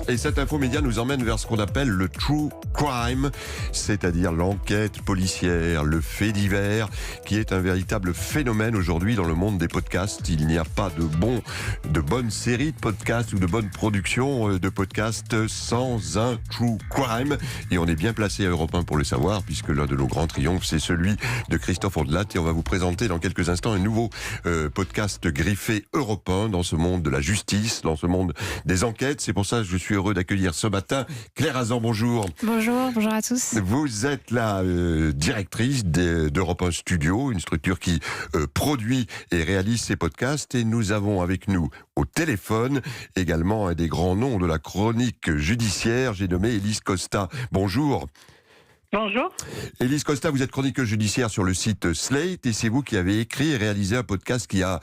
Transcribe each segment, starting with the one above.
Et cette infomédia nous emmène vers ce qu'on appelle le true crime, c'est-à-dire l'enquête policière, le fait divers, qui est un véritable phénomène aujourd'hui dans le monde des podcasts. Il n'y a pas de bonnes séries de podcasts ou de bonnes productions de podcasts sans un true crime. Et on est bien placé à Europe 1 pour le savoir, puisque l'un de nos grands triomphes, c'est celui de Christophe Ondelat. Et on va vous présenter dans quelques instants un nouveau podcast griffé Europe 1 dans ce monde de la justice, dans ce monde des enquêtes. C'est pour ça que je suis heureux d'accueillir ce matin Claire Hazan. Bonjour. Bonjour à tous. Vous êtes la directrice d'Europe 1 Studio, une structure qui produit et réalise ces podcasts. Et nous avons avec nous au téléphone également un des grands noms de la chronique judiciaire. J'ai nommé Élise Costa. Bonjour. Bonjour. Élise Costa, vous êtes chroniqueuse judiciaire sur le site Slate et c'est vous qui avez écrit et réalisé un podcast qui a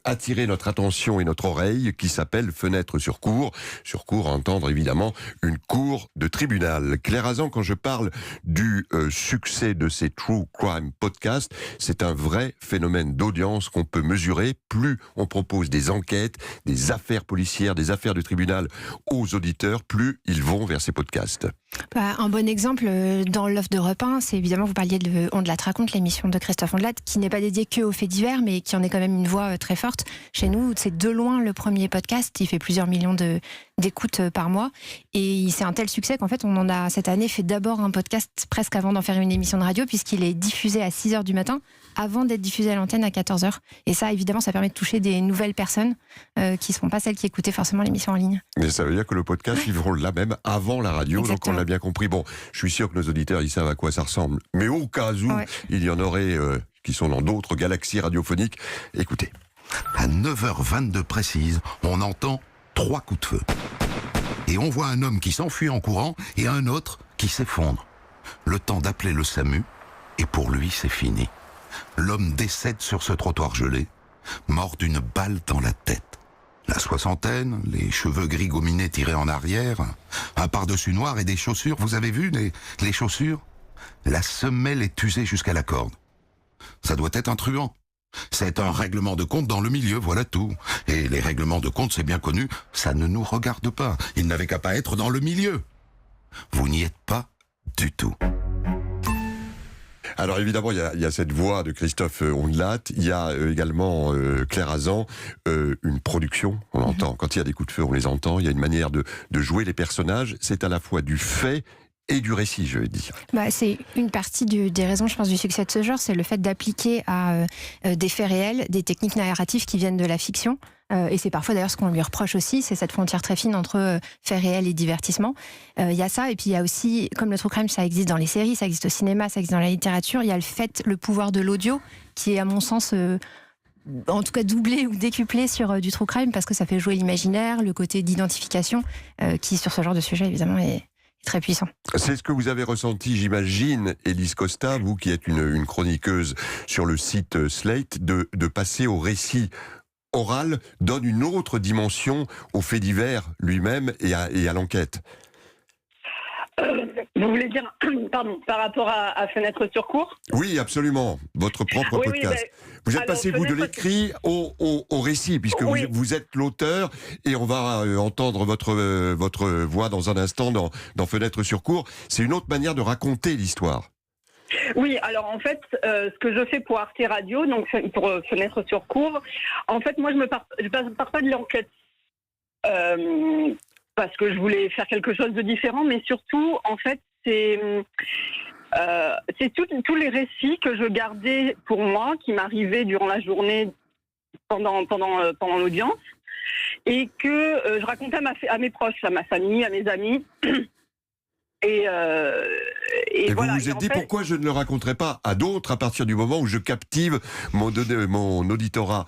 attiré notre attention et notre oreille, qui s'appelle Fenêtre sur cour. Sur cour, à entendre évidemment une cour de tribunal. Claire Hazan, quand je parle du succès de ces True Crime podcasts, c'est un vrai phénomène d'audience qu'on peut mesurer. Plus on propose des enquêtes, des affaires policières, des affaires de tribunal aux auditeurs, plus ils vont vers ces podcasts. Un bon exemple dans l'offre d'Europe 1, c'est évidemment, vous parliez de Ondelat raconte, l'émission de Christophe Ondelat, qui n'est pas dédiée que aux faits divers, mais qui en est quand même une voix très forte. Chez nous, c'est de loin le premier podcast, il fait plusieurs millions d'écoutes par mois, et c'est un tel succès qu'en fait, on en a cette année fait d'abord un podcast presque avant d'en faire une émission de radio, puisqu'il est diffusé à 6h du matin, avant d'être diffusé à l'antenne à 14h. Et ça, évidemment, ça permet de toucher des nouvelles personnes qui ne seront pas celles qui écoutaient forcément l'émission en ligne. Mais ça veut dire que le podcast, ils vont là même avant la radio. Exactement. Donc on l'a bien compris. Bon, je suis sûr que nos auditeurs, ils savent à quoi ça ressemble. Mais au cas où, il y en aurait qui sont dans d'autres galaxies radiophoniques, écoutez. À 9h22 précise, on entend 3 coups de feu. Et on voit un homme qui s'enfuit en courant et un autre qui s'effondre. Le temps d'appeler le SAMU, et pour lui, c'est fini. L'homme décède sur ce trottoir gelé, mort d'une balle dans la tête. La soixantaine, les cheveux gris gominés tirés en arrière, un pardessus noir et des chaussures. Vous avez vu les chaussures? La semelle est usée jusqu'à la corde. Ça doit être un truand. C'est un règlement de compte dans le milieu, voilà tout. Et les règlements de compte, c'est bien connu, ça ne nous regarde pas. Il n'avait qu'à pas être dans le milieu. Vous n'y êtes pas du tout. Alors évidemment, il y a cette voix de Christophe Ondelat, il y a également Claire Hazan, une production, on l'entend. Quand il y a des coups de feu, on les entend. Il y a une manière de jouer les personnages. C'est à la fois du fait et du récit, je veux dire. C'est une partie des raisons, je pense, du succès de ce genre, c'est le fait d'appliquer à des faits réels, des techniques narratives qui viennent de la fiction. Et c'est parfois d'ailleurs ce qu'on lui reproche aussi, c'est cette frontière très fine entre faits réels et divertissement. Il y a ça, et puis il y a aussi, comme le true crime, ça existe dans les séries, ça existe au cinéma, ça existe dans la littérature, il y a le pouvoir de l'audio, qui est à mon sens... en tout cas doublé ou décuplé sur du true crime, parce que ça fait jouer l'imaginaire, le côté d'identification, qui sur ce genre de sujet évidemment est très puissant. C'est ce que vous avez ressenti, j'imagine, Élise Costa, vous qui êtes une chroniqueuse sur le site Slate, de passer au récit oral, donne une autre dimension au fait divers lui-même et à l'enquête. Vous voulez dire, pardon, par rapport à Fenêtre sur cour? Oui, absolument. Votre propre podcast. Vous êtes passé, vous, de l'écrit au récit, puisque vous êtes l'auteur, et on va entendre votre voix dans un instant dans Fenêtre sur cour. C'est une autre manière de raconter l'histoire. Oui, alors en fait, ce que je fais pour Arte Radio, donc pour Fenêtre sur cour, en fait, moi, je pars pas de l'enquête. Parce que je voulais faire quelque chose de différent, mais surtout, en fait, c'est tous les récits que je gardais pour moi, qui m'arrivaient durant la journée, pendant l'audience, et que je racontais à mes proches, à ma famille, à mes amis. Et voilà. Vous vous êtes dit, pourquoi je ne le raconterai pas à d'autres à partir du moment où je captive mon auditorat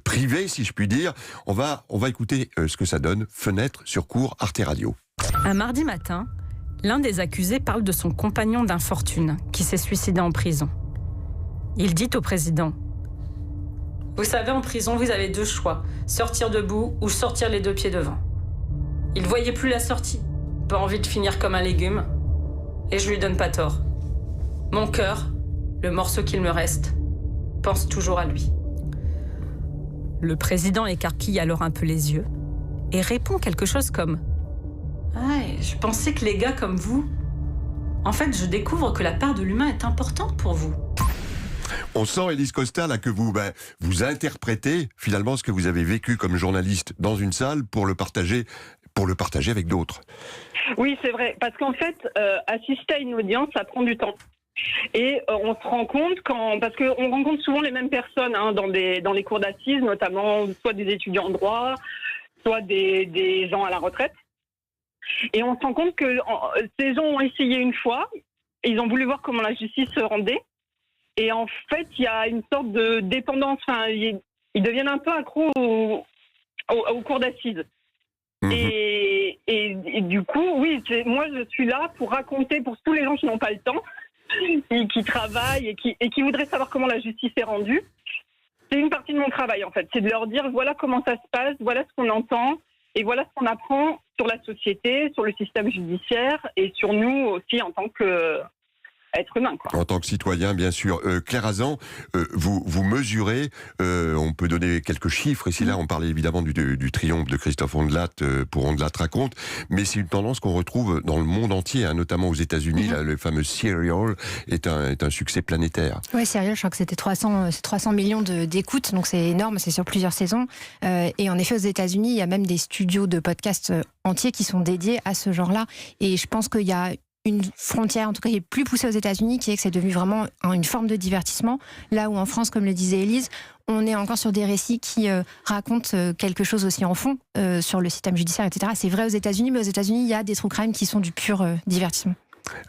privé, si je puis dire. On va écouter ce que ça donne. Fenêtre sur cour, Arte Radio. Un mardi matin, l'un des accusés parle de son compagnon d'infortune qui s'est suicidé en prison. Il dit au président: « Vous savez, en prison, vous avez 2 choix, sortir debout ou sortir les 2 pieds devant. » Il ne voyait plus la sortie. Pas envie de finir comme un légume, et je lui donne pas tort. Mon cœur, le morceau qu'il me reste, pense toujours à lui. Le président écarquille alors un peu les yeux et répond quelque chose comme Ouais, je pensais que les gars comme vous... En fait, je découvre que la part de l'humain est importante pour vous. On sent, Élise Costa, là, que vous interprétez finalement ce que vous avez vécu comme journaliste dans une salle pour le partager avec d'autres. Oui, c'est vrai. Parce qu'en fait, assister à une audience, ça prend du temps. Et on se rend compte parce qu'on rencontre souvent les mêmes personnes dans les cours d'assises, notamment soit des étudiants en droit, soit des gens à la retraite. Et on se rend compte que ces gens ont essayé une fois, ils ont voulu voir comment la justice se rendait. Et en fait, il y a une sorte de dépendance. Enfin, ils deviennent un peu accros au cours d'assises. Mmh. Et du coup, oui, moi je suis là pour raconter pour tous les gens qui n'ont pas le temps, qui travaillent et qui voudraient savoir comment la justice est rendue. C'est une partie de mon travail en fait, c'est de leur dire voilà comment ça se passe, voilà ce qu'on entend et voilà ce qu'on apprend sur la société, sur le système judiciaire et sur nous aussi en tant que être humain, quoi. En tant que citoyen, bien sûr. Claire Hazan, vous mesurez, on peut donner quelques chiffres. Ici, là, on parlait évidemment du triomphe de Christophe Ondelat pour Ondelat raconte, mais c'est une tendance qu'on retrouve dans le monde entier, notamment aux États-Unis. Là, le fameux Serial est un succès planétaire. Oui, Serial, je crois que c'était 300 millions d'écoutes, donc c'est énorme, c'est sur plusieurs saisons. Et en effet, aux États-Unis, il y a même des studios de podcasts entiers qui sont dédiés à ce genre-là. Et je pense qu'il y a une frontière, en tout cas, qui est plus poussée aux États-Unis, qui est que c'est devenu vraiment une forme de divertissement. Là où en France, comme le disait Élise, on est encore sur des récits qui racontent quelque chose aussi en fond sur le système judiciaire, etc. C'est vrai aux États-Unis, mais aux États-Unis, il y a des true crime qui sont du pur divertissement.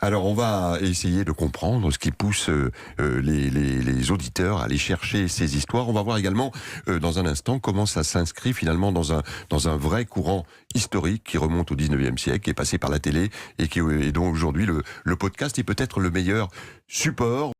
Alors, on va essayer de comprendre ce qui pousse les auditeurs à aller chercher ces histoires. On va voir également, dans un instant, comment ça s'inscrit finalement dans un vrai courant historique qui remonte au 19e siècle, qui est passé par la télé et dont aujourd'hui le podcast est peut-être le meilleur support.